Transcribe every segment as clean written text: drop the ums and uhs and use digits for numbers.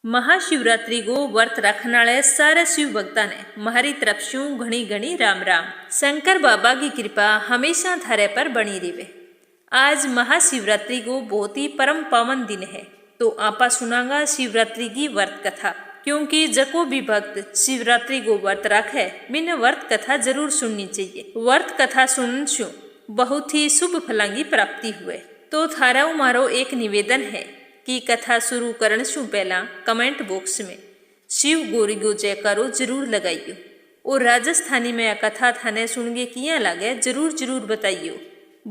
महाशिवरात्रि को व्रत रखने वाले सारे शिव भक्ता ने मारी तरफ शू घनी घनी राम राम। शंकर बाबा की कृपा हमेशा थारे पर बनी रहे। आज महाशिवरात्रि को बहुत ही परम पावन दिन है, तो आपा सुनांगा शिवरात्रि की व्रत कथा। क्योंकि जको भी भक्त शिवरात्रि को व्रत रखे बिन व्रत कथा जरूर सुननी चाहिए। व्रत कथा सुन शू बहुत ही शुभ फलों की प्राप्ति हुए। तो थारा मारो एक निवेदन है कि कथा शुरू करने शू पहला कमेंट बॉक्स में शिव गौरी गो जयकारो जरूर लगाइयो। और राजस्थानी में कथा थाने सुनगे किया लगे जरूर जरूर बताइयो।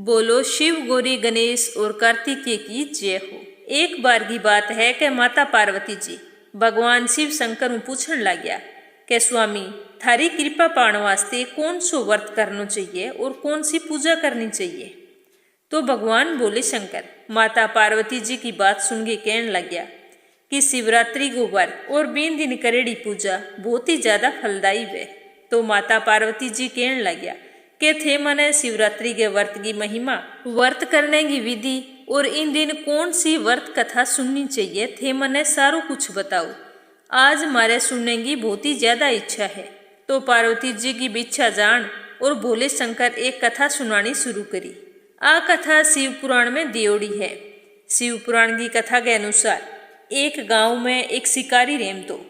बोलो शिव गौरी गणेश और कार्तिकेय की जय हो। एक बार की बात है कि माता पार्वती जी भगवान शिव शंकर में पूछने लग गया कि स्वामी थारी कृपा पाने वास्ते कौन सो व्रत करना चाहिए और कौन सी पूजा करनी चाहिए। तो भगवान बोले शंकर माता पार्वती जी की बात सुन के कहने लग गया कि शिवरात्रि को व्रत और 20 दिन करेड़ी पूजा बहुत ही ज्यादा फलदायी है। तो माता पार्वती जी कहने लग गया कि थे मने शिवरात्रि के व्रत की महिमा, व्रत करने की विधि और इन दिन कौन सी व्रत कथा सुननी चाहिए थे मने सारो कुछ बताओ। आज मारे सुनने की बहुत ही ज्यादा इच्छा है। तो पार्वती जी की इच्छा जान और भोले शंकर एक कथा सुनानी शुरू करी। आ कथा शिव पुराण में दियोड़ी है। शिव पुराण की कथा के अनुसार एक गांव में एक शिकारी रहमतो।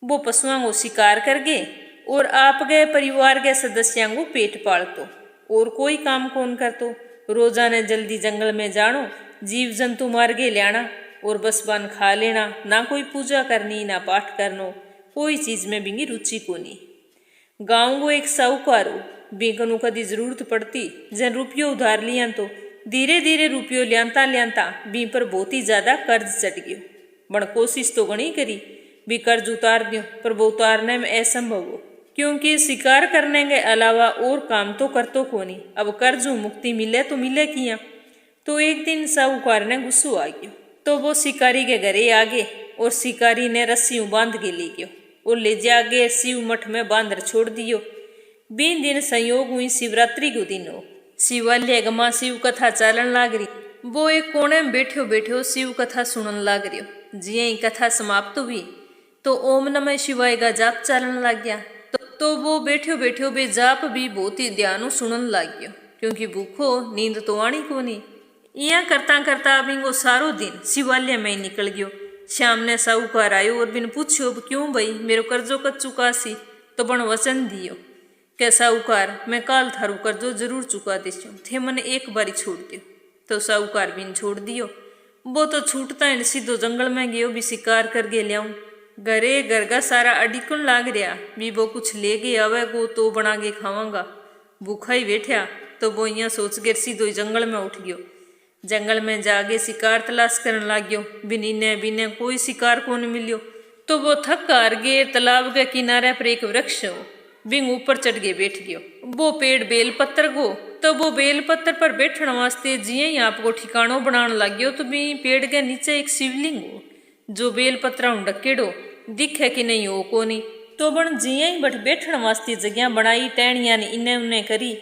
वो पशुओं को शिकार कर गए और आपके परिवार के सदस्यों को पेट पालतो और कोई काम कौन करतो। रोजाने जल्दी जंगल में जानो, जीव जंतु मार के लाना और बस बन खा लेना। ना कोई पूजा करनी ना पाठ करनो, कोई चीज में बिंगी रुचि कोनी। गांव को एक साहूकार बेकनू कदी जरूरत पड़ती जन रुपयो उधार लिया तो धीरे धीरे रुपयो लियांता बी पर बहुत ही ज्यादा कर्ज चढ़ गयो। बण कोशिश तो घनी करी भी कर्ज उतार दियो, पर वो उतारने में असंभव हो क्योंकि शिकार करने के अलावा और काम तो करतो कोनी। अब कर्ज मुक्ति मिले तो मिले किया। तो एक दिन साहूकार ने गुस्सो आ गयो। तो वो शिकारी के घरे आ गए और शिकारी ने रस्सी बांध के ले गयो और ले जाके शिव मठ में बांध छोड़ दियो। 20 दिन संयोग हुई शिवरात्रि को दिन हो। शिवालय गमा शिव कथा चलन लाग रही। वो एक कोने में बैठो बैठो शिव कथा सुनन लाग रही। जिये ही कथा समाप्त हुई तो ओम नमः शिवाय का जाप चलन लग गया। तो वो बैठो बैठो बे जाप भी बहुत ही ध्यान सुनन लग गयो क्योंकि भूखो नींद तो आनी को नहीं। यहाँ करता करता अभी वो सारो दिन शिवालय में निकल गयो। शाम ने साहूकार आयो और बिन पूछो क्यों भाई मेरो कर्जो कच चुका सी। तो बण वचन दियो के साहूकार मैं काल थारू कर्जो जरूर चुका देसू, थे मने एक बारी छोड़ दियो। तो साहूकार बिन छोड़ दियो। वो तो छूटता है सीधो जंगल में गयो भी शिकार कर गे लियाऊं। घरे घर का सारा अडिकन लाग रहा भी वो कुछ ले गए आवेगो तो बना के खावांगा। भूखा ही बैठा तो वो यहाँ सोच के सीधो जंगल में उठ गयो। जंगल में जाके शिकार तलाश करने लग गयो। बिने बिने कोई शिकार को नहीं मिलियो। तो वो थक हार गए तालाब के किनारे पर एक वृक्ष हो बिंग ऊपर चढ़ के बैठ गयो। वो पेड़ बेलपत्र को। तो वो बेलपत्र पर बैठने वास्ते जिये ही आपको ठिकानो बनाने लग गयो। तो भी पेड़ के नीचे एक शिवलिंग हो जो बेलपत्र ढकेड़ो दिखे कि नहीं हो कोनी। तो बन जिये ही बट बैठने वास्ते जगह बनाई टहनिया ने इन्हें उन्हें करी।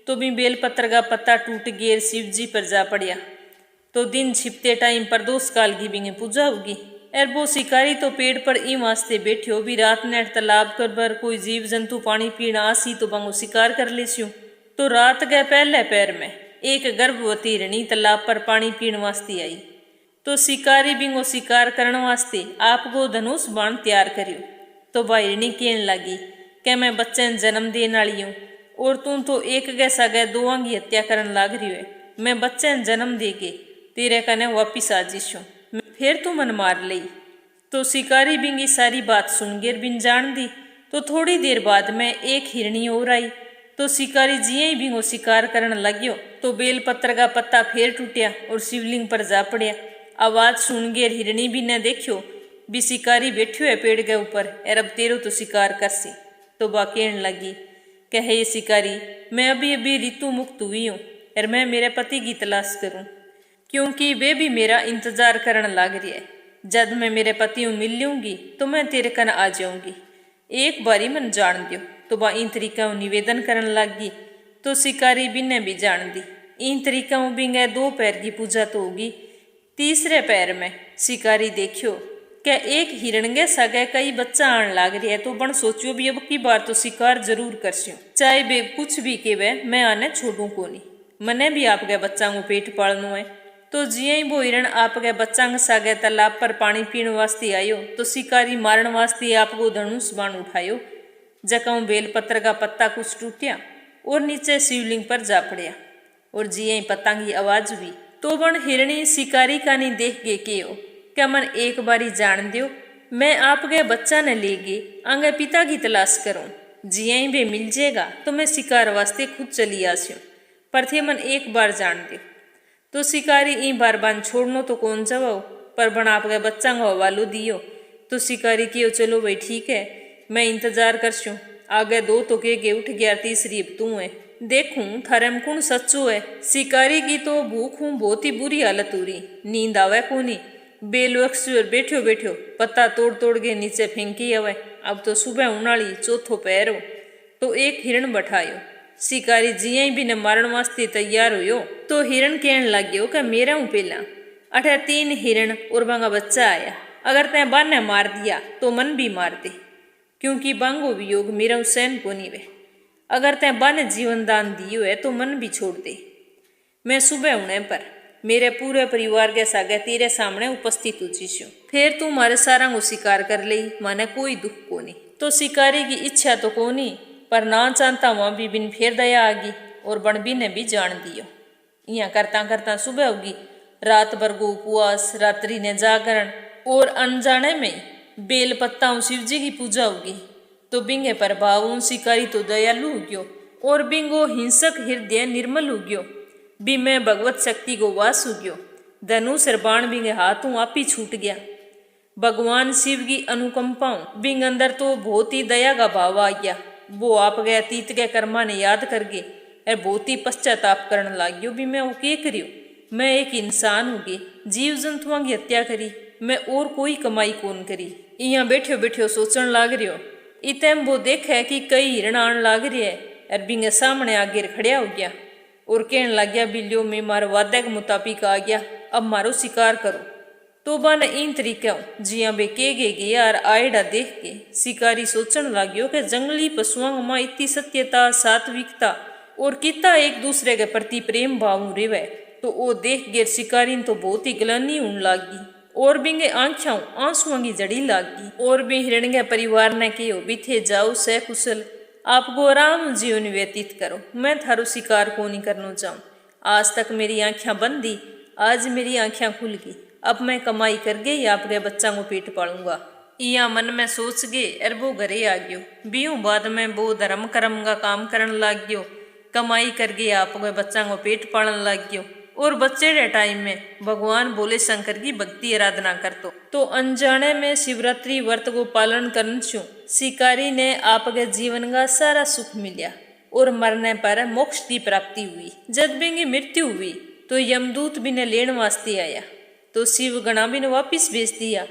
तो भी बेलपत्र का पत्ता टूट गया शिव जी पर जा पड़िया। तो दिन छिपते टाइम प्रदोष काल की बिंगे पूजा होगी। और वो शिकारी तो पेड़ पर ई वास्ते बैठ्यो भी रात ने तालाब पर कोई जीव जंतु पानी पीना आसी तो बंगो शिकार कर लेस्यो। तो रात के पहले पैर में एक गर्भवती हिरणी तालाब पर पानी पीने वास्ते आई। तो शिकारी बिंगो शिकार करने वास्ते आपको धनुष बाण तैयार करियो। तो वह हिरणी कहने लगी कि मैं बच्चे ने जन्म देने वाली हूँ और तू तो एक के सगे दोवां की हत्या करने लग रही है। मैं बच्चे ने जन्म दे के तेरे कने वापिस आ जिसू, फिर तू मन मार लई। तो शिकारी बिंगी सारी बात सुन गिर बिन जान दी। तो थोड़ी देर बाद में एक हिरणी और आई। तो शिकारी जिये ही बिंगो शिकार करने लग्यो। तो बेलपत्र का पत्ता फिर टूटिया और शिवलिंग पर जा पड़िया। आवाज सुन गिर हिरणी भी ने देखियो भी शिकारी बैठ्यो है पेड़ के ऊपर और अब तेरो तो शिकार कर सी। तो बा कहने लगी कहे शिकारी मैं अभी अभी ऋतु मुक्त हुई हूँ और मैं मेरे पति की तलाश करूँ क्योंकि वे भी मेरा इंतजार करने लग रही है। जब मैं मेरे पति को मिल लूंगी तो मैं तेरे कन आ जाऊंगी, एक बारी मन जान दियो। तो वह इन तरीका निवेदन करने लगी। तो शिकारी भी ने भी जान दी। इन तरीका बिंगे 2 पैर की पूजा तो होगी। तीसरे पैर में शिकारी देखियो क्या एक हिरण के सगे कई बच्चा आने लाग रही है, तो बन सोचियो भी अब की बार तो शिकार जरूर करस्यो, चाहे बे कुछ भी केवे मैं आने छोड़ू को नहीं, मने भी आपके बच्चा को पेट पालनो है। तो जिये ही वो हिरण आपके बच्चा के सागे तालाब पर पानी पीने वास्ते आयो, तो शिकारी मारन वास्ते आपको धनुष बाण उठायो। जकाऊ बेलपत्र का पत्ता कुछ टूटिया और नीचे शिवलिंग पर जा पड़िया, और जिये ही पत्ता की आवाज हुई। तो बन हिरणी शिकारी का नहीं देख गे के हो, क्या मन एक बारी जान दियो, मैं आपके बच्चा ने लेगी आगे पिता की तलाश करूं, जिये ही वे मिल जाएगा तो मैं शिकार वास्ते खुद चली आस्यूं, पर थे मन एक बार जान दियो। तो शिकारी ई बार बान छोड़नो तो कौन जवाओ, पर बन आपके बच्चा को हवालो दियो। तो शिकारी कियो चलो भाई ठीक है, मैं इंतजार करसूं, आगे दो तो के उठ गया, तीसरी अब तू है, देखूं थारे में कौन सच्चो है। शिकारी की तो भूख हूं बहुत ही बुरी हालत हो रही, नींद आवे कोनी, बेलवृक्ष पर बैठो बैठो पत्ता तोड़ तोड़ के नीचे फेंकी आवे। अब तो सुबह उनाली चौथो पैर हो। तो एक हिरण बैठायो, शिकारी जिये भी ने मारण वास्ते तैयार हुयो। तो हिरण कहन लाग्यो कि मेरा हूं पहला, अठे 3 हिरण और बांगा बच्चा आया, अगर तैं बाने मार दिया तो मन भी मार दे, क्योंकि बांगो वियोग मेरा सहन को नहीं वे, अगर तैं बाने जीवन दान दियो है तो मन भी छोड़ दे। मैं सुबह होने पर मेरे पूरे परिवार के सागे तेरे सामने उपस्थित हुचीशू, फिर तू मारे सारा को शिकार कर ले, माने कोई दुख को नहीं। तो शिकारी की इच्छा तो को नहीं, पर ना चाहता वहां भी बिन फिर दया आगी, और बनबी ने भी जान दियो। यहाँ करता करता सुबह होगी, रात भर को उपवास, रात्रि ने जागरण, और अनजाने में बेल पत्ताओं शिव जी की पूजा होगी। तो बिंगे पर भावों शिकारी तो दयालु हो गयो, और बिंगो हिंसक हृदय निर्मल हो गयो, भी मैं भगवत शक्ति को वास हो गयो। धनुष और बाण बिंगे हाथों आप ही छूट गया। भगवान शिव की अनुकंपाओं बिंग अंदर तो बहुत ही दया का भाव आ गया। वो आप गए अतीत के कर्मा ने याद करके और बहुत ही पश्चाताप करने लाग्यो, भी मैं वो के करियो, मैं एक इंसान होगी, जीव जंतुओं की हत्या करी, मैं और कोई कमाई कौन करी। यहाँ बैठो बैठो सोचन लाग रही, इतम वो देखे कि कई हिरण आन लाग रही है, और बिंगे सामने आगे खड़िया हो गया, और कहने लग गया बिल्लियो मैं मारे वादे के मुताबिक आ गया, अब मारो शिकार करो। तो बन इन तरीके जिया बे के गे यार आयडा देख के शिकारी सोचन लाग्यो कि जंगली पशुओं में इतनी सत्यता, सात्विकता और कितना एक दूसरे के प्रति प्रेम भाव रेवे। तो वो देख गे शिकारी तो बहुत ही ग्लानी होने लागी, और बिंगे आंखों आंसुओं की जड़ी लागी। और भी हिरण के परिवार ने कहो बीथे जाओ सह कुशल, आपको आराम जीवन व्यतीत करो, मैं थारो शिकार को नहीं करना चाहूँ। आज तक मेरी आंखें बंद थी, आज मेरी आंखें खुल गई, अब मैं कमाई कर गई आपके बच्चा को पेट पालूंगा। या मन में सोच गए और वो घरे आ गयो। बीहू बाद में वो धर्म कर्म का काम करने लग गयो, कमाई कर गए आपके बच्चा को पेट पालन लग गयो। और बच्चे के टाइम में भगवान बोले शंकर की भक्ति आराधना कर तो अनजाने में शिवरात्रि व्रत को पालन करन छू शिकारी ने आपके जीवन का सारा सुख मिलिया, और मरने पर मोक्ष की प्राप्ति हुई। जब बिंगी मृत्यु हुई तो यमदूत भी ने लेने वास्ते आया, तो शिव गणा भी ने वापिस भेज दिया,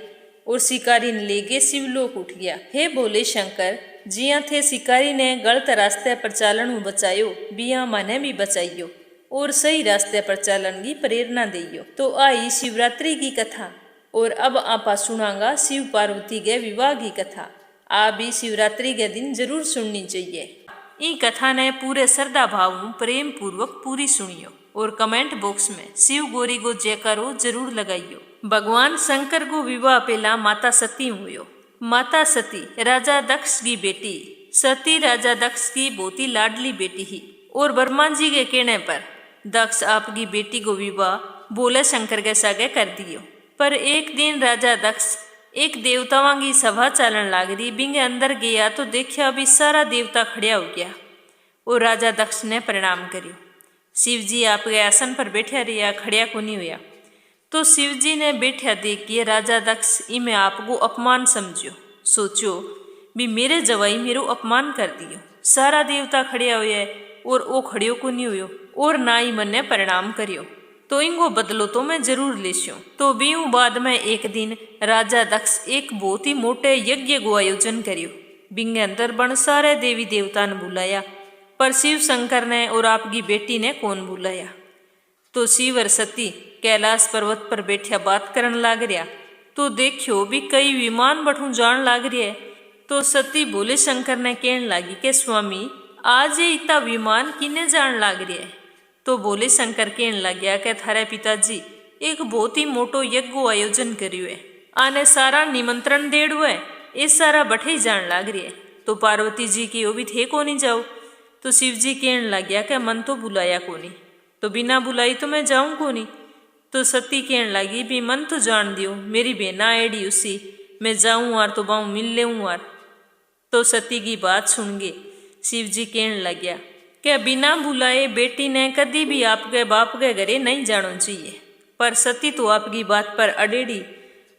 और शिकारी ने लेके शिवलोक उठ गया। हे बोले शंकर, जिया थे शिकारी ने गलत रास्ते पर चालन बचायो, बिया माने भी बचाइयो, और सही रास्ते पर चालन की प्रेरणा दियो। तो आई शिवरात्रि की कथा, और अब आपा सुनांगा शिव पार्वती के विवाह की कथा। आप भी शिवरात्रि के दिन जरूर सुननी चाहिए। ई कथा ने पूरे श्रद्धा भाव प्रेम पूर्वक पूरी सुनियो, और कमेंट बॉक्स में शिव गौरी को जयकारो जरूर लगाइयो। भगवान शंकर को विवाह पहला माता सती हुयो। माता सती राजा दक्ष की बेटी, सती राजा दक्ष की बहुत ही लाडली बेटी ही, और ब्रह्मा जी के कहने पर दक्ष आपकी बेटी को विवाह बोले शंकर के सागे कर दियो। पर एक दिन राजा दक्ष एक देवताओं की सभा चालन लाग रही, बिंगे अंदर गया तो देखा अभी सारा देवता खड़िया हो गया, और राजा दक्ष ने प्रणाम करियो। शिव जी आपके आसन पर बैठा रहा, खड़िया को नहीं हुआ। तो शिव जी ने बैठा देख के राजा दक्ष इमें आपको अपमान समझो, सोचो भी मेरे जवाई मेरो अपमान कर दियो। सारा देवता खड़िया हुआ और वो खड़ियो को नहीं हुयो, और ना ही मन ने प्रणाम करियो, तो इनको बदलो तो मैं जरूर लेस्यो। तो बीहू बाद में एक दिन राजा दक्ष एक बहुत ही मोटे यज्ञ को आयोजन करियो। बिंगे अंदर बन सारे देवी देवता ने बुलाया, पर शिव शंकर ने और आपकी बेटी ने कौन बुलाया। तो शिव और सती कैलाश पर्वत पर बैठा बात करन लाग रहा, तो देखियो भी कई विमान बठू जान लाग रही है। तो सती बोले शंकर ने कहने लगी के स्वामी आज ये इतना विमान किने जान लाग रही है। तो बोले शंकर कहने लग गया कि थारे पिताजी एक बहुत ही मोटो यज्ञ को आयोजन कर्यो है, आने सारा निमंत्रण देड़ो है, ये सारा बठे जान लाग रही है। तो पार्वती जी की वो भी थे को नहीं जाओ। तो शिव जी कहने लग गया कि मन तो बुलाया को नहीं, तो बिना बुलाई तो मैं जाऊं को नहीं। तो सती कहने लगी भी मन तो जान दियो, मेरी बेना आएडी उसी मैं जाऊं आर तो बाऊ मिल लेऊं आर। तो सती की बात सुन गे शिव जी कहने लग गया कि बिना बुलाए बेटी ने कभी भी आपके बाप के घरे नहीं जाना चाहिए। पर सती तो आपकी बात पर अड़ेड़ी,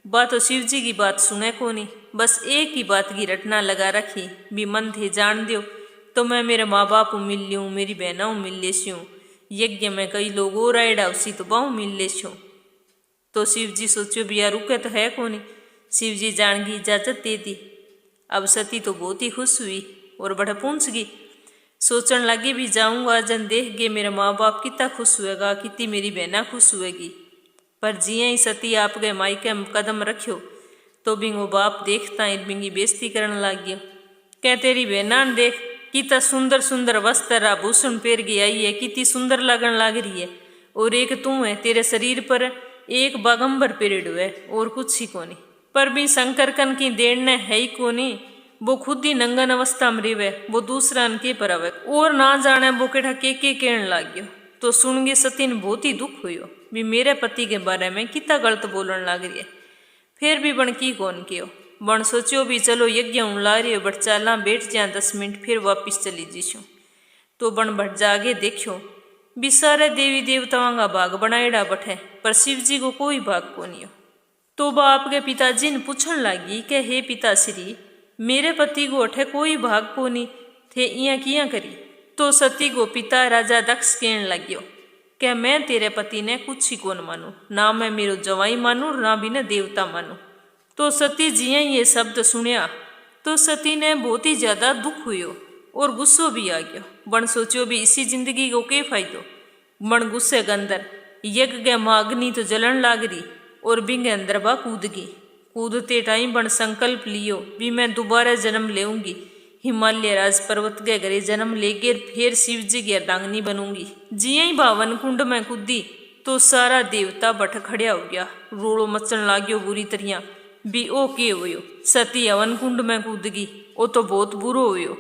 बात तो शिव जी की बात सुने को नहीं, बस एक ही बात की रटना लगा रखी भी मन थे जान दियो तो मैं मेरे माँ बाप मिल लूँ, मेरी बहना मिल ले स्यूँ, यज्ञ में कई लोग और आएडा उसी तो बाहू मिल ले स्यूँ। तो शिव जी सोचो भी यार रुके तो है को नहीं। शिव जी जान की इजाजत दे दी। अब सती तो बहुत ही खुश हुई और बड़ा पूछ गई, सोचने लगी भी जाऊंगा जन देख गए मेरे माँ बाप कितना खुश हुएगा, कितनी मेरी बहना खुश हुएगी। पर जिये ही सती आप गए माई के कदम रखियो तो बिंगो बाप देखता है बिंगी बेइज्जती करने लग गया। कह तेरी बहना देख कितना सुंदर सुंदर वस्त्र आभूषण पहन के आई है, कितनी सुंदर लगन लग रही है, और एक तू है तेरे शरीर पर एक बागंबर पीरियड है और कुछ ही कोनी। पर भी शंकर कन की देन ने है ही कोनी, वो खुद ही नंगन अवस्था में रिवे, वो दूसरा के परवे और ना जाने वो केठा के कहने लग गयो। तो सुन के सती ने बहुत ही दुख हुयो भी मेरे पति के बारे में कितना गलत बोलने लग रही है। फिर भी बन की कौन कियो, बन सोचो भी चलो यज्ञ हूँ ला रही हो बट चाला बैठ जा 10 मिनट फिर वापिस चली जीशू। तो बन भट जागे देखियो भी सारे देवी देवताओं का भाग बनाएड़ा बठे पर शिव जी को कोई भाग को नहीं हो। तो बाप के पिताजी ने पूछने लगी कि हे पिताश्री मेरे पति को अठे कोई भाग को नहीं थे इया किया करी। तो सती को पिता राजा दक्ष कहने लग्यो कि मैं तेरे पति ने कुछ ही कौन मानू, ना मैं मेरो जवाई मानू ना भी न देवता मानू। तो सती जिया ये शब्द सुनिया तो सती ने बहुत ही ज्यादा दुख हुयो और गुस्सो भी आ गयो। बन सोचो भी इसी जिंदगी को के फायदो। बन गुस्से के अंदर यज्ञ के मागनी तो जलन लाग रही और बिंगे अंदर बा कूद गई। कूदते टाइम बन संकल्प लियो भी मैं दोबारा जन्म लेऊंगी, हिमालय राज पर्वत के घरे जन्म लेके फिर शिव जी की अर्धांगिनी बनूंगी। जिया ही भावन कुंड में कूदी तो सारा देवता बठ खड़िया हो गया, रोड़ो मचन लाग्यो बुरी तरह भी ओ के होयो। सती हवन कुंड में कूद गई, ओ तो बहुत बुरो होयो।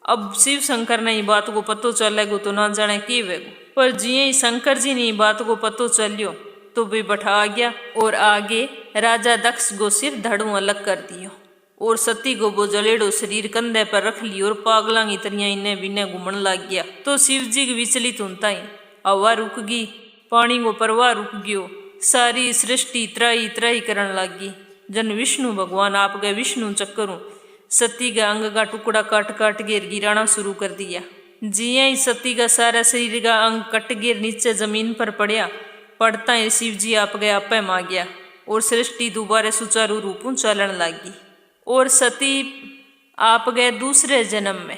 अब शिव शंकर ने बात को पतो चलेगो तो ना जाने के वेगो, पर जिये ही शंकर जी ने बात को पतो चलियो तो वे बैठा आ गया और आगे राजा दक्ष को सिर धड़ू अलग कर दियो और सती को वो जलेड़ो शरीर कंधे पर रख ली और पागला की तरह इन्हें बिने घूमन लग गया। तो शिव जी की विचलित होता ही हवा रुक गई, पानी को प्रवाह रुक गयो, सारी सृष्टि त्राई त्राई करन लग गई। जन विष्णु भगवान आप गए विष्णु चक्करों सती का अंग का टुकड़ा काट काट गिर गिराना शुरू कर दिया। जिया ही सती का सारा शरीर का अंग कट गिर नीचे जमीन पर पड़या। पड़ता ही शिव जी आप गए आपे मा गया और सृष्टि दोबारा सुचारू रूप चलन लगी। और सती आप गए दूसरे जन्म में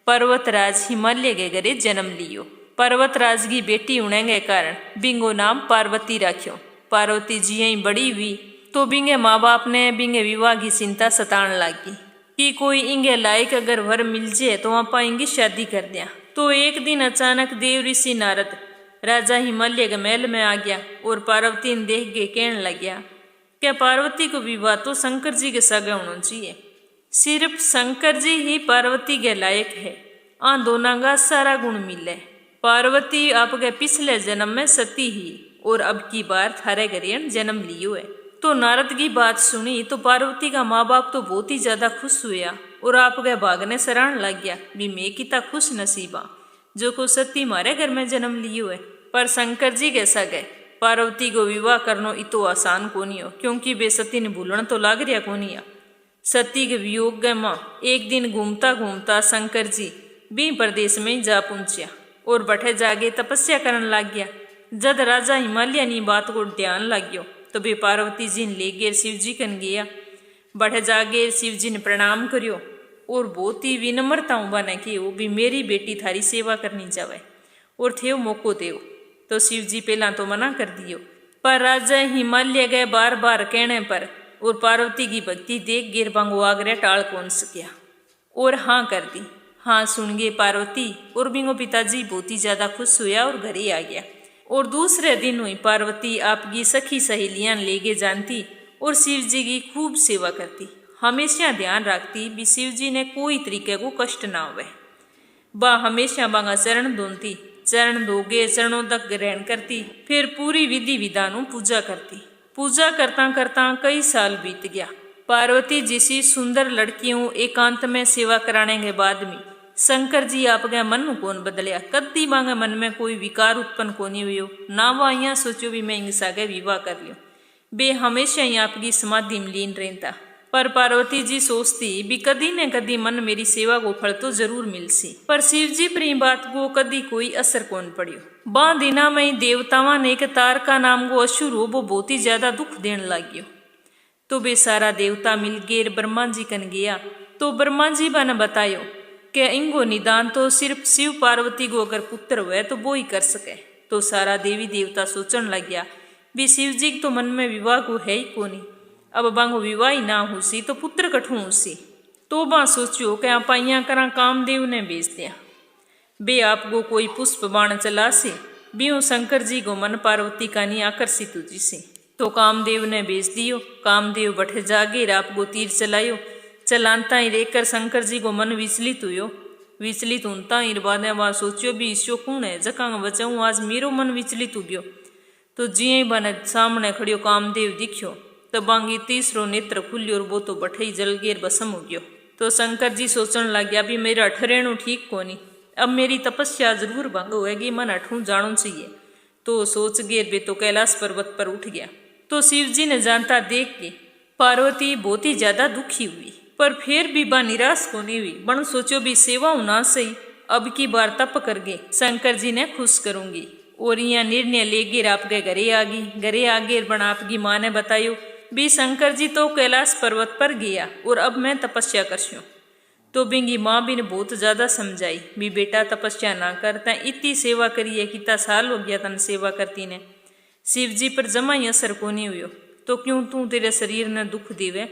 पर्वतराज हिमालय के घरे जन्म लियो। पर्वतराज की बेटी होने के कारण बिंगो नाम पार्वती रखियो। पार्वती जी ही बड़ी हुई तो बिंगे माँ बाप ने बिंगे विवाह की चिंता सतान लगी कि कोई इंगे लायक अगर वर मिल जाए तो आप इंगी शादी कर दिया। तो एक दिन अचानक देव ऋषि नारद राजा हिमालय के महल में आ गया और पार्वती ने देख के कहने लग गया क्या पार्वती को विवाह तो शंकर जी के सगे होना चाहिए, सिर्फ शंकर जी ही पार्वती के लायक है, आ दोनों का सारा गुण मिले। पार्वती आपके पिछले जन्म में सती ही और अब की बार थारे घरियन जन्म लियो है। तो नारद की बात सुनी तो पार्वती का माँ बाप तो बहुत ही ज्यादा खुश हुआ और आपके भागने सराहन लग गया भी मैं कितना खुश नसीबा जो को सती मारे घर में जन्म लियो है। पर शंकर जी कैसा गए पार्वती को विवाह करनो इतो आसान कोनी हो, क्योंकि बे सती ने भूलन तो लाग रिया कोनी आ। सती के वियोग गए माँ एक दिन घूमता घूमता शंकर जी बी प्रदेश में जा पहुंचा और बठे जागे तपस्या करने लग गया। जद राजा हिमालय नी बात को ध्यान लग गयो तो बे पार्वती जी ने ले गए शिव जी कन गया। बठे जागे शिव जी ने प्रणाम करियो और बहुत ही विनम्रता बने कि वो भी मेरी बेटी थारी सेवा करनी जावे और थे मौको देव। तो शिव जी पहला तो मना कर दियो, पर राजा हिमालय गए बार बार कहने पर और पार्वती की भक्ति देख गिर बांगो आग्रह टाल कौन सकिया और हाँ कर दी। हाँ सुन गए पार्वती और बिंगो पिताजी बहुत ही ज्यादा खुश हुआ और घर ही आ गया। और दूसरे दिन हुई पार्वती आपकी सखी सहेलियां लेके जानती और शिव जी की खूब सेवा करती, हमेशा ध्यान रखती भी शिव जी ने कोई तरीके को कष्ट ना होवे। बा हमेशा बांगा चरण धोती, चरण धोगे चरणों तक ग्रहण करती, फिर पूरी विधि विधानों पूजा करती। पूजा करता करता कई साल बीत गया। पार्वती जैसी सुंदर लड़कियों एकांत में सेवा कराने के बाद में शंकर जी आपके मन में कौन बदलिया, कद्दी मांगे मन में कोई विकार उत्पन्न कोनी हुई ना। वो यहाँ सोचो भी मैं इंसा के विवाह कर लियो, बे हमेशा ही आपकी समाधि में लीन रहता। पर पार्वती जी सोचती भी कदी न कदी मन मेरी सेवा को फल तो जरूर मिलसी। पर शिव जी पर बात को कदी कोई असर कौन पड़ियो। बा दिना में देवतावा ने एक तारका नाम को असुर हो वो बहुत ही ज्यादा दुख देने लगियो। तो बे सारा देवता मिल गए ब्रह्मा जी कन गया। तो ब्रह्मा जी बने बतायो कि इनको निदान तो सिर्फ शिव पार्वती को अगर पुत्र हुए तो वो ही कर सके। तो सारा देवी देवता सोचने लग गया भी शिव जी तो मन में विवाह को है ही कोनी, अब बांगो विवाह ही ना हुसी तो पुत्र कठू हुसी। तो बा सोचो कि आप यहाँ करा कामदेव ने भेज दिया, बे आपको कोई पुष्प बाण चला से बियो शंकर जी को मन पार्वती का नहीं आकर्षित हो जिसे। तो कामदेव ने भेज दियो। कामदेव बठे जागे आपको तीर चलायो। चलानता ही देखकर शंकर जी को मन विचलित हुयो। विचलित होता ही बाद वहाँ सोचियो भी ईश्यो कौन है जका बचाऊँ, आज मेरो मन विचलित हो गयो। तो जिये बने सामने खड़ियो कामदेव दिखियो तो बांगी तीसरो नेत्र खुलियो और वो तो बठे ही जल गेर भस्म हो गयो। तो शंकर जी सोचने लग गया भी मेरा अठरेणु ठीक कोनी, अब मेरी तपस्या जरूर भंग होएगी, मन अठू जानो चाहिए। तो सोच गेर बे तो कैलाश पर्वत पर उठ गया। तो शिव जी ने जानता देख के पार्वती बहुत ही ज्यादा दुखी हुई, पर फिर भी बा निराश को नहीं हुई। बन सोचो भी सेवा होना सही, अब की बार तप कर गए शंकर जी ने खुश करूंगी। और यहाँ निर्णय ले गिर आपके घरे आ गई। घरे आ गए बन आपकी माँ ने बतायो भी शंकर जी तो कैलाश पर्वत पर गया और अब मैं तपस्या करसूँ। तो बिंगी माँ भी ने बहुत ज्यादा समझाई भी बेटा तपस्या ना करता, इतनी सेवा करिए कितना साल हो गया तन सेवा करती ने, शिव जी पर जमा ही असर को नहीं हुयो, तो क्यों तू तेरे शरीर ने दुख देवे।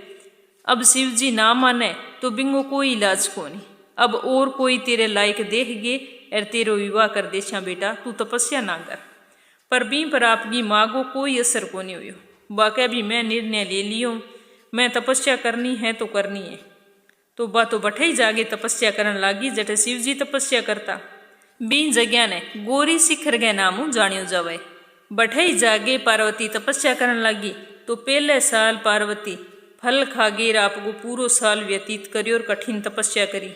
अब शिव जी ना माने तो बिंगो कोई इलाज को नहीं, अब और कोई तेरे लायक देख गे और तेरो विवाह कर देशा बेटा, तू तपस्या ना कर। पर बी पर आपकी माँ को कोई असर को नहीं हुयो। बाकी भी मैं निर्णय ले लियो, मैं तपस्या करनी है तो करनी है। तो बा तो बठे ही जागे तपस्या करने लागी जटे शिव जी तपस्या करता। बी जगह ने गोरी शिखर के नामू जानियो जावे। बठे ही जागे पार्वती तपस्या करने लगी। तो पहले साल पार्वती फल खागेर आपको पूरो साल व्यतीत करी और कठिन तपस्या करी।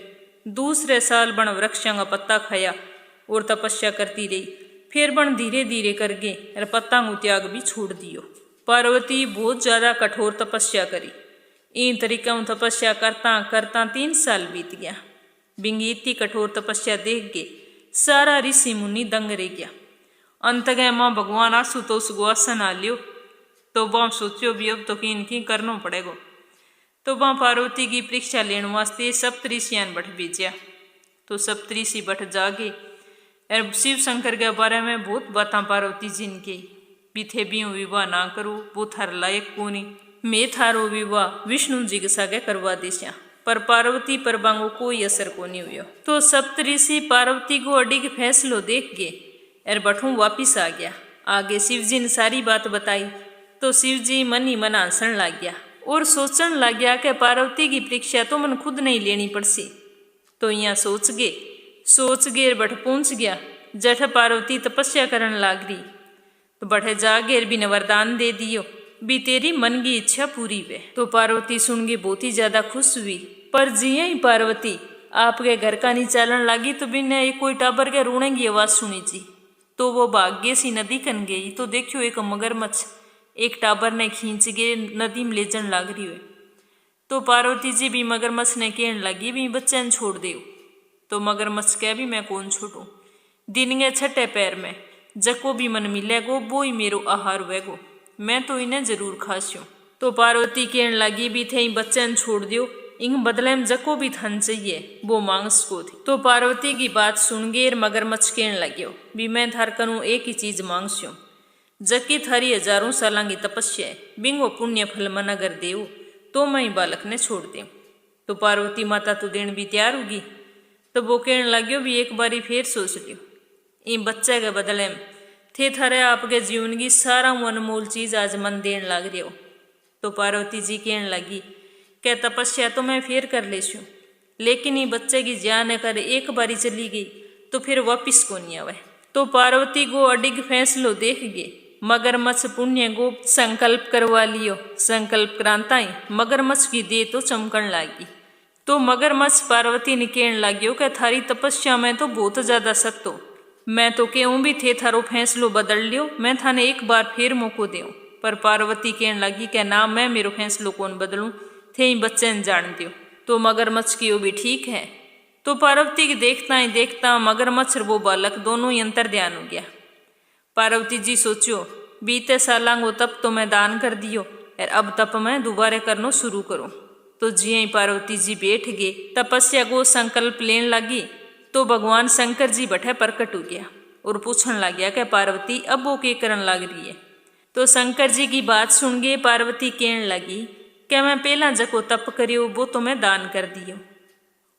दूसरे साल बण वृक्षों का पत्ता खाया और तपस्या करती रही। फिर बण धीरे धीरे करके और पत्ता को त्याग भी छोड़ दियो। पार्वती बहुत ज्यादा कठोर तपस्या करी। इन तरीका तपस्या करता करता 3 साल बीत गया। बिंगी इतनी कठोर तपस्या देख के सारा ऋषि मुनि दंग रह गया। अंत गए माँ भगवान आशुतोष को आसन आ लियो। तो वह सोचो भी अब तो की करना पड़ेगा। तो वह पार्वती की परीक्षा लेने वास्ते सप्तऋषियां बठ भेजा। तो सप्तऋषि बठ जागे और शिव शंकर के बारे में बहुत बातें पार्वती जी ने कही भी थे भी विवाह ना करो, वो थार लायक कोनी, मैं थारो विवाह विष्णु जी के सागे करवा देशा। पर पार्वती पर बांगो कोई असर को नहीं हुआ। तो सप्तऋषि पार्वती को अडिग फैसलो देख गए और बठू वापिस आ गया। आगे शिव जी ने सारी बात बताई। तो शिव जी मन ही मन हंसन लग गया और सोचने लग गया कि पार्वती की परीक्षा तो मन खुद नहीं लेनी पड़सी। तो यहाँ सोच गए बठ पहुंच गया जठ पार्वती तपस्या करने लाग रही। तो बठे जागेर भी ने वरदान दे दियो भी तेरी मन की इच्छा पूरी वे। तो पार्वती सुन के बहुत ही ज्यादा खुश हुई। पर जिये ही पार्वती आपके घर का नहीं चलन लगी तो बिना एक कोई टाबर के रोने की आवाज सुनी जी। तो वो भाग्य सी नदी कन गई। तो देखियो एक मगरमच्छ एक टाबर ने खींच के नदी में ले जाने लाग रही हुए। तो पार्वती जी भी मगरमच्छ ने कहने लगी भी बच्चे ने छोड़ दे। तो मगरमच्छ कह भी मैं कौन छोड़ू, दिन के छठे पैर में जको भी मन मिलेगो वो ही मेरो आहार वेगो, मैं तो इन्हें जरूर खास्यूँ। तो पार्वती कहने लगी भी थे बच्चे ने छोड़ दियो, इंग बदले में जको भी धन चाहिए वो मांगस को थी। तो पार्वती की बात सुन गए मगरमच्छ कहने लग्यो भी मैं थार करूँ एक ही चीज मांगस्यूँ, जबकि थारी हजारों साल की तपस्या है, बिंगो पुण्य फल मना कर देव तो मैं ही बालक ने छोड़ दे। तो पार्वती माता तो देन भी तैयार होगी। तो वो कहने लग्यो भी एक बारी फिर सोच लियो, इन बच्चे के बदले में थे थारे आपके जीवन की सारा अनमोल चीज आज मन देन लग रही हो। तो पार्वती जी कहने लगी क्या तपस्या तो मैं फिर कर लेशू, लेकिन ये बच्चे की जान कर एक बारी चली गई तो फिर वापिस को नहीं आवे। तो पार्वती को अडिग फैसलो देख गए, मगरमच्छ पुण्य को संकल्प करवा लियो। संकल्प करांता ही मगरमच्छ की देह तो चमकन लागी। तो मगरमच्छ पार्वती ने कहने लग्यो कि थारी तपस्या में तो बहुत ज्यादा सत्य हो, मैं तो कहूँ भी थे थारो फैसलो बदल लियो, मैं थाने एक बार फिर मौको देऊँ। पर पार्वती कहने लगी कि ना मैं मेरो फैसलो कौन बदलूं, थे ही बच्चे ने जान दियो। तो मगरमच्छ की वो भी ठीक है। तो पार्वती के देखता ही देखता मगरमच्छ और वो बालक दोनों ही अंतर ध्यान हो गया। पार्वती जी सोचो बीते सालों को तप तो मैं दान कर दियो और अब तप मैं दोबारा करनो शुरू करूं। तो जी ही पार्वती जी बैठ गए, तपस्या को संकल्प लेने लगी। तो भगवान शंकर जी बैठे प्रकट हो गया और पूछने लग गया कि पार्वती अब वो क्या करन लग रही है। तो शंकर जी की बात सुन गए पार्वती कहने लगी कि मैं पहला जको तप करियो वो तो मैं दान कर दियो,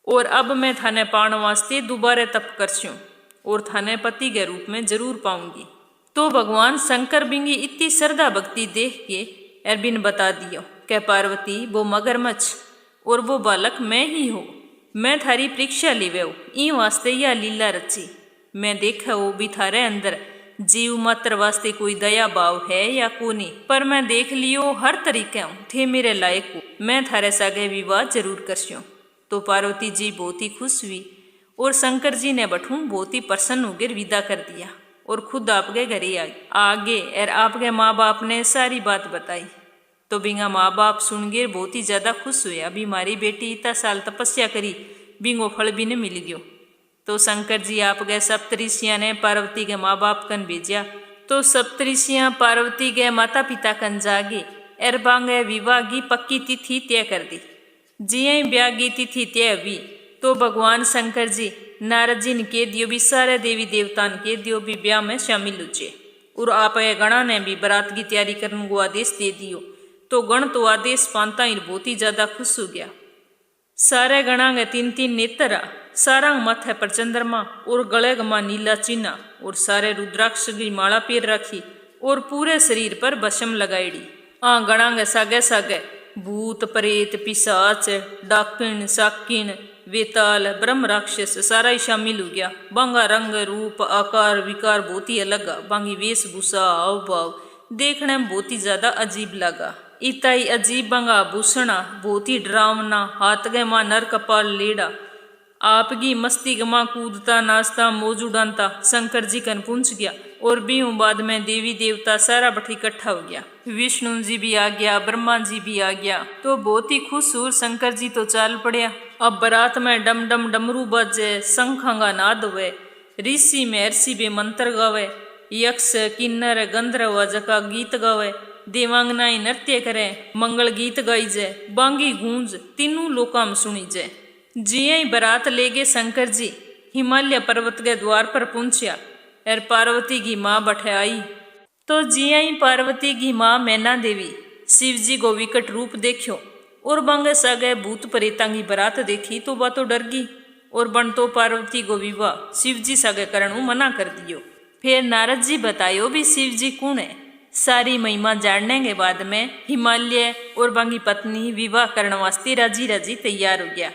और अब मैं थाने पाने वास्ते दोबारा तप करस्यूं और थाने पति के रूप में जरूर पाऊंगी। तो भगवान शंकर बिंगी इतनी श्रद्धा भक्ति देख के अरबिन बता दियो कि पार्वती वो मगरमच्छ और वो बालक मैं ही हो। मैं थारी परीक्षा लेवे हो, ई वास्ते यह लीला रची। मैं देखा हो भी थारे अंदर जीव मात्र वास्ते कोई दया भाव है या को नहीं, पर मैं देख लियो हर तरीके हूँ थे मेरे लायक हो, मैं थारे सागे विवाह जरूर करस्यूं। तो पार्वती जी बहुत ही खुश हुई और शंकर जी ने बठू बहुत ही प्रसन्न होकर विदा कर दिया और खुद आपके घरे आगे और आपके माँ बाप ने सारी बात बताई। तो बिंगा माँ बाप सुन गए बहुत ही ज्यादा खुश हुए, अभी हमारी बेटी इतना साल तपस्या करी बिंगो फल भी ने मिल गयो। तो शंकर जी आप गए सप्तऋषियां ने पार्वती के माँ बाप कन भेजा। तो सप्तऋषियां पार्वती के माता पिता कन जागे और बांगे विवाह की पक्की तिथि तय कर दी। जी ब्याह की तिथि तय हुई। तो भगवान शंकर जी नारद जी ने कह दियो भी सारे देवी देवता ने कह दियो भी ब्याह में शामिल हो जाए, और आप गणा ने भी बारात की तैयारी करने को आदेश दे दियो। तो गण तो आदेश पाता ही बहुत ही ज्यादा खुश हो गया। सारे गणा के 3-3 नेत्र, सारा माथे पर चंद्रमा और गले गमा नीला चिन्ह, और सारे रुद्राक्ष की माला पहन रखी और पूरे शरीर पर भस्म लगाईडी। गणा के सागे सागे भूत प्रेत पिशाच डाकिन साकिन वेताल ब्रह्म राक्षस सारा ही शामिल हो गया। बांगा रंग रूप आकार विकार बहुत ही अलग, बांगी वेशभूषा हाव भाव देखने में बहुत ही ज्यादा अजीब लगा। इतना ही अजीब बांगा आभूषणा बहुत ही डरावना, हाथ के माँ नर कपाल लेड़ा, आपकी मस्ती गमा कूदता नाचता मौज उड़ाता शंकर जी कन पहुंच गया। और बीहू बाद में देवी देवता सारा बठ इकट्ठा हो गया, विष्णु जी भी आ गया, ब्रह्मा जी भी आ गया। तो बहुत ही खुश हुए शंकर जी तो चाल पड़िया। अब बारात में डम डम डमरू बजे, शंखा का नाद हुए, ऋषि महर्षि बे मंत्र गावे, यक्ष किन्नर गंधर्व जका गीत गावे, देवांगनाएं नृत्य करे, मंगल गीत गाई जाए, बांगी गूंज तीनों लोका में सुनी जाए। जिये ही बारात ले गए शंकर जी हिमालय पर्वत के द्वार पर पहुंचा और पार्वती की माँ बैठे आई। तो जिया ही पार्वती की माँ मैना देवी शिव जी को विकट रूप देखो और बंगे सगे भूत प्रेता की बारात देखी तो वह तो डर गई और बन तो पार्वती को विवाह शिव जी सगे करण मना कर दियो। फिर नारद जी बतायो भी शिव जी कौन है। सारी महिमा जानने के बाद में हिमालय और बांगी पत्नी विवाह करने वास्ते राजी राजी तैयार हो गया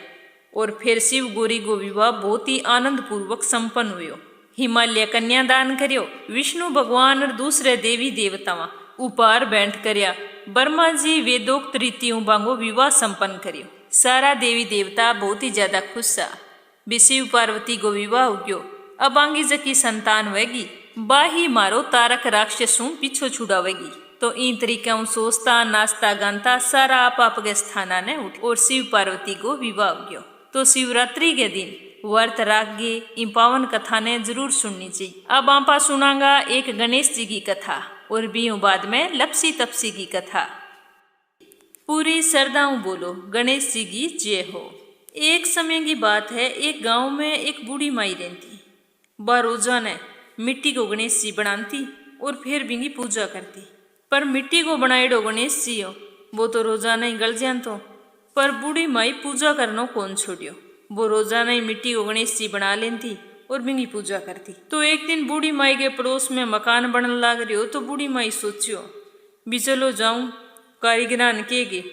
और फिर शिव गौरी को विवाह बहुत ही आनंद पूर्वक संपन्न हुयो। हिमालय कन्यादान करियो, विष्णु भगवान और दूसरे देवी देवतावा उपहार भेंट करया, ब्रह्मा जी वेदोक्त रीतियों बांगो विवाह संपन्न करियो। सारा देवी देवता बहुत ही ज्यादा खुश था। शिव पार्वती को विवाह हो गयो। अब आंगी जकी संतान होगी बाही मारो तारक राक्षसों पीछो छुड़ावेगी। तो इन तरीके सोचता नाचता गानता सारा आप के स्थाना ने उठ और शिव पार्वती को विवाह हो गयो। तो शिवरात्रि के दिन व्रत रागे इन पावन कथा ने जरूर सुननी चाहिए। अब आपा सुनांगा एक गणेश जी की कथा और बीहू बाद में लपसी तपसी की कथा। पूरी श्रद्धाओं बोलो गणेश जी की जय हो। एक समय की बात है, एक गांव में एक बूढ़ी माई रहती। वह रोजाना मिट्टी को गणेश जी बनाती और फिर बिंगी पूजा करती। पर मिट्टी को बनाएडो गणेश जी हो वो तो रोजाना ही गल जान तो, पर बूढ़ी माई पूजा करनो कौन छोड़ियो। वो रोजाना ही मिट्टी को गणेश जी बना लेती और बिंगी पूजा करती। तो एक दिन बूढ़ी माई के पड़ोस में मकान बनन लाग रही हो तो बूढ़ी माई सोचियो भी चलो जाऊं कारीगरान के गे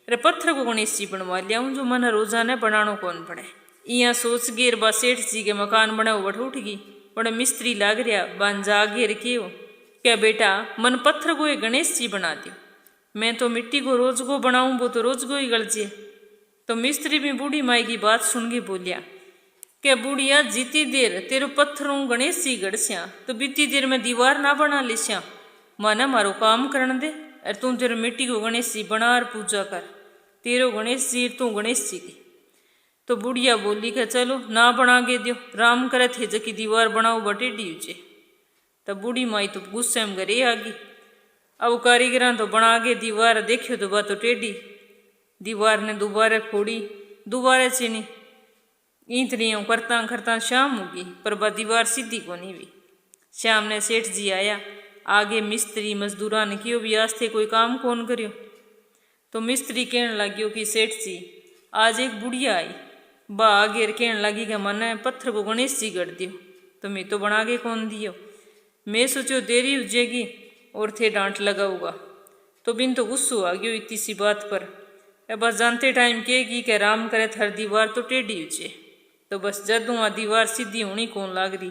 रे पत्थर को गणेश जी बनवा लियाऊं जो मन रोजाना बनानो कौन पड़े। इया सोच गेर बा सेठ जी के मकान बना बठ उठ गई। बड़ा मिस्त्री लाग रहा बान जा घेर के हो क्या बेटा मन पत्थर को एक गणेश जी बना दियो, मैं तो मिट्टी को रोज को बनाऊं वो तो रोज को ही गलजे। तो मिस्त्री भी बूढ़ी माई की बात सुन के बोलिया क्या बूढ़िया जीती देर तेरे पत्थरों गणेश जी गड़स्या तो बीती देर में दीवार ना बना लेस्या, माना मारो काम करन दे और तू तेरे मिट्टी को गणेश जी बना और पूजा कर, तेरो गणेश जी तू गणेश जी की। तो बुढ़िया बोली कि चलो ना बना के दियो, राम करे थे जकी दीवार बनाओ बटे डीजे। तब बूढ़ी माई तो गुस्से में घरे आ गई। अब कारीगरा तो बना के दीवार देखियो तो बात तो टेढ़ी, दीवार ने दोबारा फोड़ी दोबारा चीनी ईंतड़ियों करता करता शाम होगी पर बा दीवार सीधी को नहीं हुई। शाम ने सेठ जी आया, आगे मिस्त्री मजदूरा ने कियो भी आज थे कोई काम कौन करियो। तो मिस्त्री कहने लगियो कि सेठ जी आज एक बुढ़िया आई, बा आगे कहने लगी कि मन पत्थर को गणेश जी गढ़ दियो, तो मैं तो बना के कौन दियो, मैं सोचो देरी हो जाएगी और थे डांट लगाऊगा। तो बिन तो गुस्सो आ गयो इतनी सी बात पर, बस जानते टाइम कहेगी कि राम करे थर दीवार तो टेढ़ी उचे। तो बस जदों आ दीवार सीधी होनी कौन लाग रही,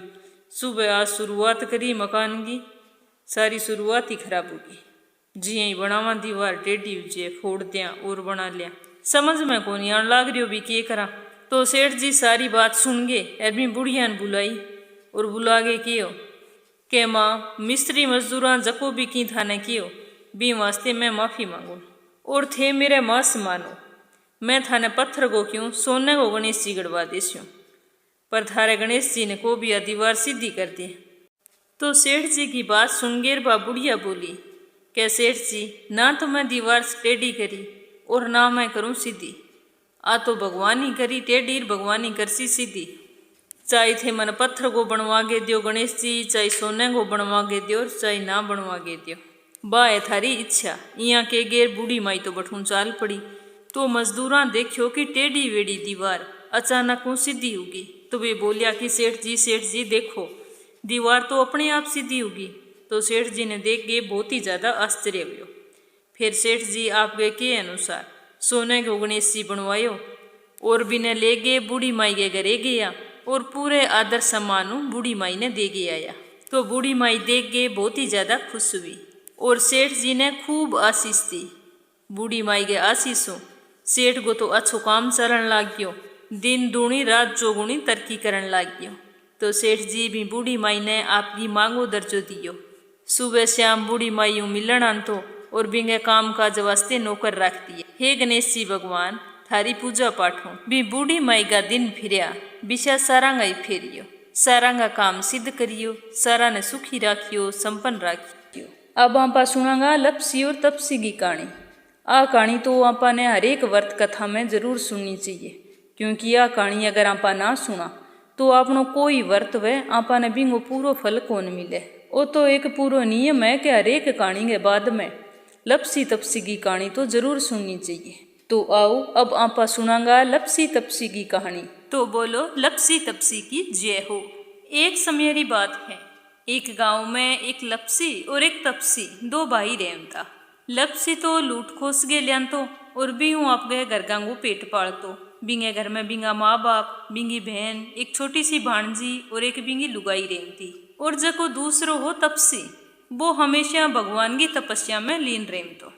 सुबह आज शुरुआत करी मकान की, सारी शुरुआत ही खराब होगी। जी ही बनावा दीवार टेढ़ी उचे फोड़ दिया और बना लिया, समझ में कौन आन लाग रही भी के करा। तो सेठ जी सारी बात सुन गए अरबी बुढ़िया ने बुलाई और बुला के कियो के माँ मिस्त्री मजदूरा जको भी की थाने कियो बी वास्ते मैं माफ़ी मांगू और थे मेरे मास मानो, मैं थाने पत्थर को क्यों सोने को गणेश जी गड़वा देस्यूँ, पर थारे गणेश जी ने को भी दीवार सीधी कर दी। तो सेठ जी की बात सुन गेर बा बुढ़िया बोली क्या सेठ जी ना तो मैं दीवार टेढ़ी करी और ना मैं करूँ सीधी, आ तो भगवान ही करी टेढ़ी भगवान ही करसी सीधी, चाहे थे मन पत्थर को बनवा के दियो गणेश जी, चाहे सोने को बनवा के दियो चाहे ना बनवा के दियो, बा है थारी इच्छा। यहाँ के गेर बूढ़ी माई तो बठूं चाल पड़ी। तो मजदूरा देखियो कि टेढ़ी वेड़ी दीवार अचानक वो सीधी होगी। तो वे बोलिया कि सेठ जी देखो दीवार तो अपने आप सीधी होगी। तो सेठ जी ने देख के बहुत ही ज़्यादा आश्चर्य हुआ। फिर सेठ जी आपके के अनुसार सोने को गणेश जी बनवायो और बिना ले गए बूढ़ी माई के घरे गया और पूरे आदर सम्मान बूढ़ी माई ने दे के आया। तो बूढ़ी माई देख के बहुत ही ज़्यादा खुश हुई और सेठ जी ने खूब आशीष दी। बूढ़ी माई के आशीषों सेठ को तो अच्छो काम चलन लाग गयो, दिन दूनी रात चौगुनी तरक्की करन लाग गयो। तो सेठ जी भी बूढ़ी माई ने आपकी मांगो दर्जो दियो। सुबह शाम बूढ़ी माई मिलन आंतो और बिंगे काम काज वास्ते नौकर रख दिए। हे गणेश जी भगवान थारी पूजा पाठ हो। भी बूढ़ी माई का दिन फिरया बिशा सारांगा ही फेरियो, सारांगा काम सिद्ध करियो, सारा ने सुखी राखियो संपन्न राखियो। अब आपा सुनांगा लपसी और तपसी की कहानी। आ कहानी तो आपा ने हरेक व्रत कथा में जरूर सुननी चाहिए, क्योंकि यह कहानी अगर आपा ना सुना तो आपनो कोई व्रत वे आपा ने बिंगो पूरो फल कौन मिले। वो तो एक पूरो नियम है कि हरेक कहानी के बाद में लपसी तपसी की कहानी तो जरूर सुननी चाहिए। तो आओ अब आपा सुनांगा लपसी तपसी की कहानी। तो बोलो लपसी तपसी की जय हो। एक समय की बात है, एक गांव में एक लपसी और एक तपसी दो भाई रहता। लपसी तो लूट खोस गे लियान तो और बिंगू आप गए घर गांगू पेट पालतो। बिंगे घर में बिंगा माँ बाप, बिंगी बहन, एक छोटी सी भाणजी और एक बिंगी लुगाई रहती। और जको दूसरो हो तपसी, वो हमेशा भगवान की तपस्या में लीन रहतो।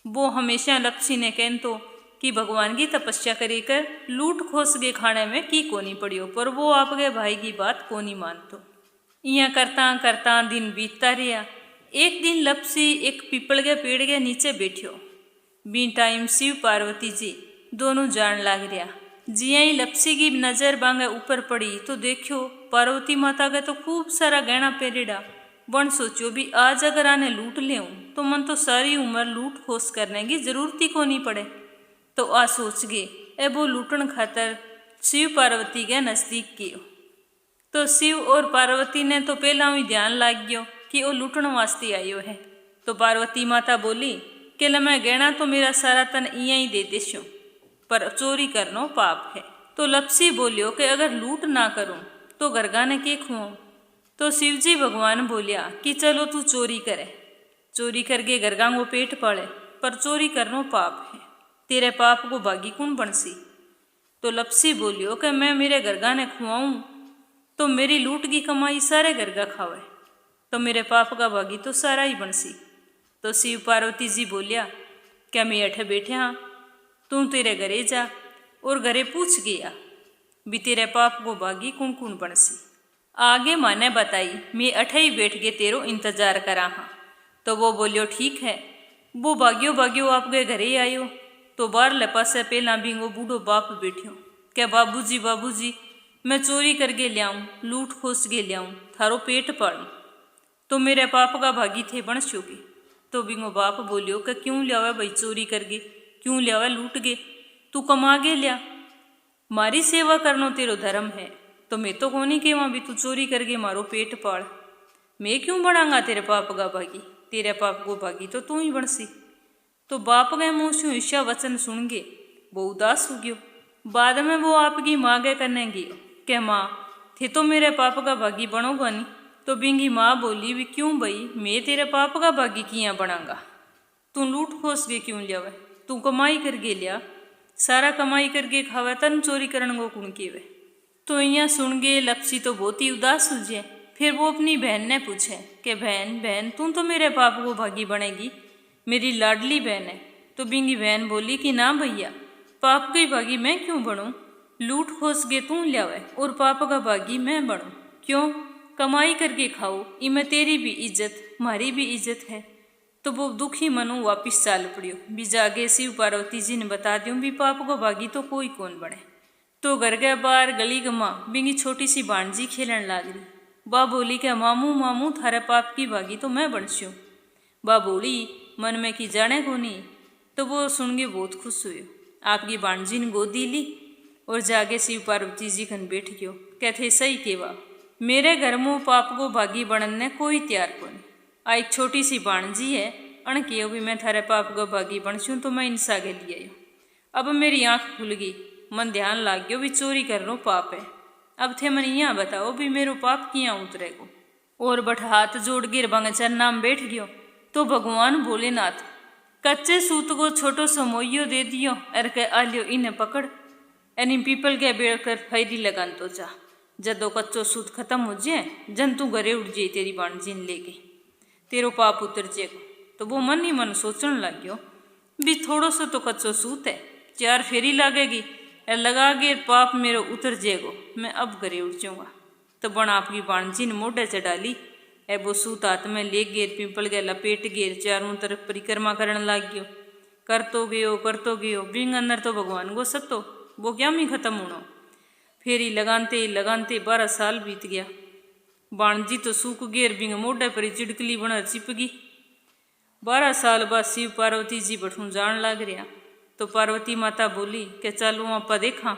वो हमेशा लपसी ने कहतो कि भगवान की तपस्या करी कर लूट खोस के खाने में की कोनी पड़ियो, पर वो आपके भाई की बात कोनी मानतो। इया करता करता दिन बीतता रहा। एक दिन लपसी एक पीपल के पेड़ के नीचे बैठ्यो। बी टाइम शिव पार्वती जी दोनों जान लाग रहा। जिया ही लपसी की नजर बांगे ऊपर पड़ी तो देखियो पार्वती माता के तो खूब सारा गहना पहरेड़ा। बन सोचो भी आज अगर आने लूट ले तो मन तो सारी उम्र लूट खोस करने की जरूरत ही को नहीं पड़े। तो आ सोच गए ए वो लूटन खातर शिव पार्वती के नजदीक कियो। तो शिव और पार्वती ने तो पहला ही ध्यान लाग गयो कि वो लूटण वास्ते आयो है। तो पार्वती माता बोली कि ल मैं गहना तो मेरा सारा तन इया ही दे देशो, पर चोरी करनो पाप है। तो लपसी बोलियो कि अगर लूट ना करूं तो गरगा ने के खुआऊं। तो शिवजी भगवान बोलिया कि चलो तू चोरी करे, चोरी करके गरगा को पेट पाले, पर चोरी करनो पाप है, तेरे पाप को भागी कौन बनसी। तो लपसी बोलियो कि मैं मेरे गरगा ने खुआऊं तो मेरी लूट की कमाई सारे गरगा खावे, तो मेरे पाप का भागी तो सारा ही बनसी। तो शिव पार्वती जी बोलिया क्या मैं अठे बैठे हाँ, तू तेरे घरे जा और घरे पूछ गया भी तेरे पाप को भागी कौन कौन बनसी। आगे माने बताई मैं अठे ही बैठ के तेरो इंतजार करा हाँ। तो वो बोलियो ठीक है। वो भाग्यो भाग्यो आपके घरे आयो तो बार लपा से पहला भी वो बूढ़ो बाप बैठ्यो क्या बाबूजी मैं चोरी करके लियाऊं, लूट खोस के लियाऊं, थारो पेट पालूं, तो मेरे पाप का भागी थे बनस्योगे। तो बिंगो बाप बोलियो कि क्यों लियावे भाई चोरी करके, क्यों लियावे लूट गे, तू कमा के लिया, मारी सेवा करनो तेरो धर्म है। तो मैं तो कोनी केवा भी तू चोरी करके मारो पेट पाल, मैं क्यों बनांगा तेरे पाप का भागी, तेरे पाप को भागी तो तू ही बनसी। तो बाप गए मुँह से ईर्ष्या वचन सुन गे वो उदास हो गयो। बाद में वो आपकी माँ के करने गयो कि माँ थे तो मेरे पाप का भागी बनोगा नहीं। तो बिंगी माँ बोली भी क्यों भाई मैं तेरे पाप का भागी किया बनांगा, तू लूट खोस के क्यों लियावे, तू कमाई करके लिया, सारा कमाई करके खावे तन चोरी करने को कुण केवे। तो यहाँ सुन गे लपसी तो बहुत ही उदास हुए। फिर वो अपनी बहन ने पूछे कि बहन तू तो मेरे पाप को भागी बनेगी, मेरी लाडली बहन है। तो बिंगी बहन बोली कि ना भैया पाप की भागी मैं क्यों बनूं, लूट खोस के तू लियावे और पाप का भागी मैं बनूं, क्यों कमाई करके खाओ, इमें तेरी भी इज्जत मारी भी इज्जत है। तो वो दुखी मनु वापिस चाल पड़ियो भी जागे शिव पार्वती जी ने बता दियो भी पाप को भागी तो कोई कौन बने। तो घर के बाहर गली गमा बिंगी छोटी सी भांजी खेलन लाग रही। बा बोली क्या मामू थारे पाप की भागी तो मैं बनस्यो। बा बोली मन में की जाने को नहीं। तो वो सुन के बहुत खुश हुए, आपकी भांजी ने गोदी ली और जाके शिव पार्वती जी खन बैठ गयो। कहते सही केवा मेरे घर में पाप को भागी बनने कोई तैयार को नहीं। आ एक छोटी सी भांजी है अण के भी मैं थारे पाप को भागी बनसूँ तो मैं इंसा के लिए आयो। अब मेरी आँख खुल गई, मन ध्यान लाग गयो भी चोरी करनो पाप है। अब थे मन यहाँ बताओ भी मेरो पाप किया उतरेगो। और बठ हाथ जोड़ गिर बंग चरना में बैठ गयो। तो भगवान भोलेनाथ कच्चे सूत को छोटो सो मोइयो दे दियो अर के आलियो इन्हें पकड़ एनी पीपल के बेड़ कर फैरी लगान तो जा, जदो कच्चो सूत खत्म हो जाए जंतु घरे उड़ जाए तेरी बाणजीन लेके तेरो पाप उतर जाएगो। तो वो मन ही मन सोचने लग गयो भी थोड़ो सो तो कच्चो सूत है, 4 फेरी लागेगी लगा के पाप मेरो उतर जाएगो, मैं अब घरे उड़ जाऊँगा। तो बण आपकी बाणजी ने मोढ़े चढ़ा ली ए वो सूत हाथ में ले गेर पिंपल के लपेट गेर चारों तरफ परिक्रमा करने लग गयो। करतो गयो बिंग अंदर तो भगवान को सतो वो क्या मी खत्म होना। फेरी लगानते 12 साल बीत गया। बाणजी तो सूख गेर बिंग मोढ़े पर चिड़कली बना चिपगी। 12 साल बाद शिव पार्वती जी बठूं जान लग रहा। तो पार्वती माता बोली कि चलो आपा देखा।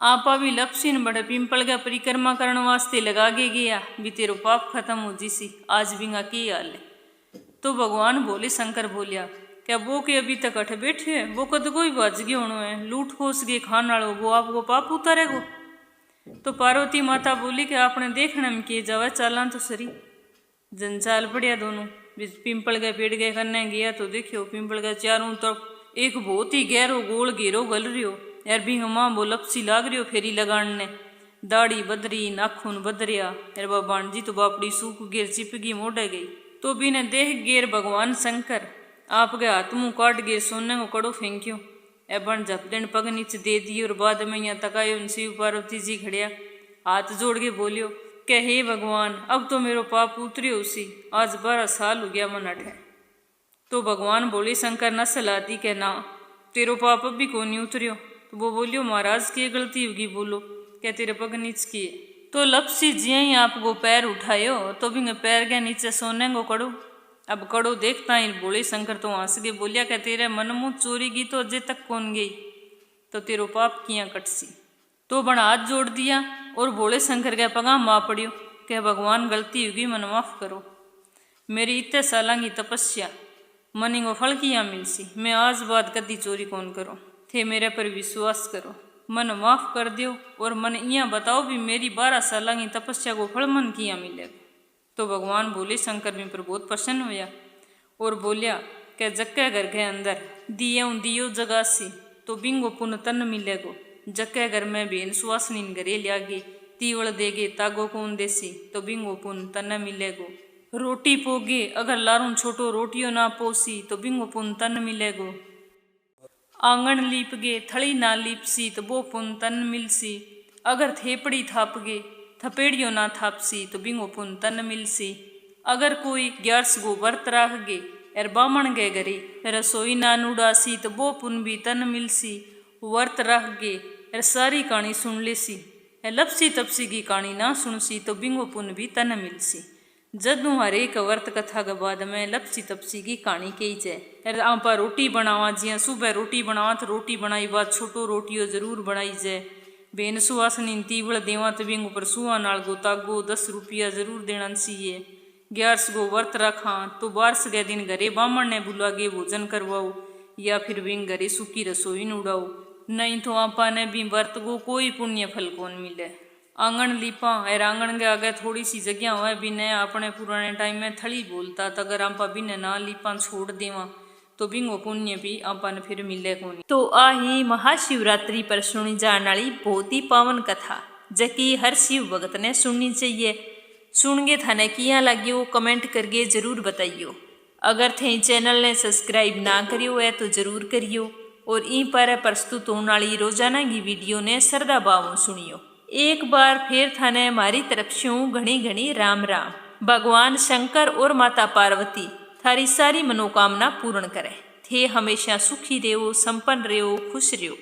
आपा भी लपसी ने बड़े पिंपल का परिक्रमा करने वास्ते लगा के गया भी तेरो पाप खत्म हो जीसी, आज बिंगा की हाल है। तो भगवान बोले शंकर बोलिया क्या वो के अभी तक अठ बैठे है, वो कद कोई बज गए होनो है, लूट खोस के खान वालो वो आपको पाप उतारेगो। तो पार्वती माता बोली कि आपने देखने में किए जावे चालान तो सरी। जंजाल पड़िया दोनों पिंपल के पेड़ के करने गया तो देखियो पिंपल के चारों तरफ एक बहुत ही गहरो गोल घेरो गल रियो यार भी माँ वो लपसी लाग रियो फेरी लगाने दाढ़ी बदरी नाखून बदरिया यार बा बाणजी तो बापड़ी सूख गेर चिपगी मोड़े गई। तो भी ने देख गेर भगवान शंकर आपके हाथ मुँह काट गेर सोने को कड़ो फेंक्यो एबन झपदेन पग नीचे दे दी। और बाद में यहाँ तकायो शिव पार्वती जी खड़िया हाथ जोड़ के बोलियो कि हे भगवान अब तो मेरो पाप उतरियो उसी, आज 12 साल हो गया मन अठे। तो भगवान बोले शंकर न सलाती के ना तेरो पाप अब भी को नहीं उतरियो। तो वो बोलियो महाराज की गलती होगी, बोलो क्या तेरे पग नीच किए। तो लपसी जिया ही आपको पैर उठायो तो भी पैर के नीचे सोने को कड़ो। अब कड़ो देखता ही बोले शंकर तो हंस के बोलिया क्या तेरे मन मुँह चोरी की तो अजय तक कौन गई, तो तेरो पाप किया कटसी। तो बण हाथ जोड़ दिया और बोले शंकर के पगा माँ पड़ियो कि भगवान गलती होगी मन माफ करो। मेरी इतने साल की तपस्या मनी को फल किया मिलसी। मैं आज बाद कदी चोरी कौन करो। थे मेरे पर विश्वास करो, मन माफ कर दो और मन इया बताओ भी मेरी 12 साल की तपस्या को फल मन किया मिलेगा। तो भगवान बोले, शंकर भी पर बहुत प्रसन्न हुआ और बोलिया कि जक्के घर के अंदर दियो जगासी तो बिंगो पुन तन मिलेगो। जक्के घर में बेन सुवासनीन घरे लियागे तीवड़ देगे तागो कौन देसी तो बिंगो पुन तन मिलेगो। रोटी पोगे अगर लारून छोटो रोटियो ना पोसी तो बिंगो पुन तन मिलेगो। आंगन लीपगे थड़ी ना लीपसी तो वो पुन तन मिलसी। अगर थेपड़ी थापगे थपेड़ियो ना थापसी तो बिंगो पुन तन मिलसी। अगर कोई 11 गो व्रत राखगे एर बामण गे घरे रसोई ना नुड़ासी तो वो पुन भी तन मिलसी। व्रत राखगे एर सारी कहानी सुन लेसी लपसी तपसी की कहानी ना सुनसी तो बिंगो पुन भी तन मिलसी। जदू हरेक व्रत कथा के बाद में लपसी तपसी की कहानी कही जाए। आपा रोटी बनावा जिया सुबह रोटी बनावा तो रोटी बनाई बाद छोटो रोटियो जरूर बनाई जाए। बेन सुवासनी तीवड़ देवा तो बिंग ऊपर सुहा नाल गो तागो 10 रुपया जरूर देना चाहिए। 11 गो व्रत रखा तो 12 के दिन घरे बामण ने बुलागे भोजन करवाओ या फिर बिंग घरे सूखी रसोई उड़ाओ। नहीं तो आपा ने भी व्रत को कोई पुण्य फल कौन मिले। आंगन लीपा और आंगन के आगे थोड़ी सी जगह हुआ बिने अपने पुराने टाइम में थड़ी बोलता तो अगर आपा बिने ना लीपा छोड़ देवा तो बिंगो पुण्य भी आपन फिर मिले कोनी। तो आ ही महाशिवरात्रि पर सुनी जाने वाली बहुत ही पावन कथा जकी हर शिव भगत ने सुननी चाहिए। सुनगे थाने किया लगियो कमेंट करके जरूर बताइयो। अगर थे चैनल ने सब्सक्राइब ना करियो है तो जरूर करियो और ई पर प्रस्तुत होने वाली रोजाना की वीडियो ने श्रद्धा भाव सुनियो। एक बार फिर थाने हमारी तरफ से घनी घनी राम राम। भगवान शंकर और माता पार्वती थारी सारी मनोकामना पूर्ण करे। थे हमेशा सुखी रहो, संपन्न रहो, खुश रहो।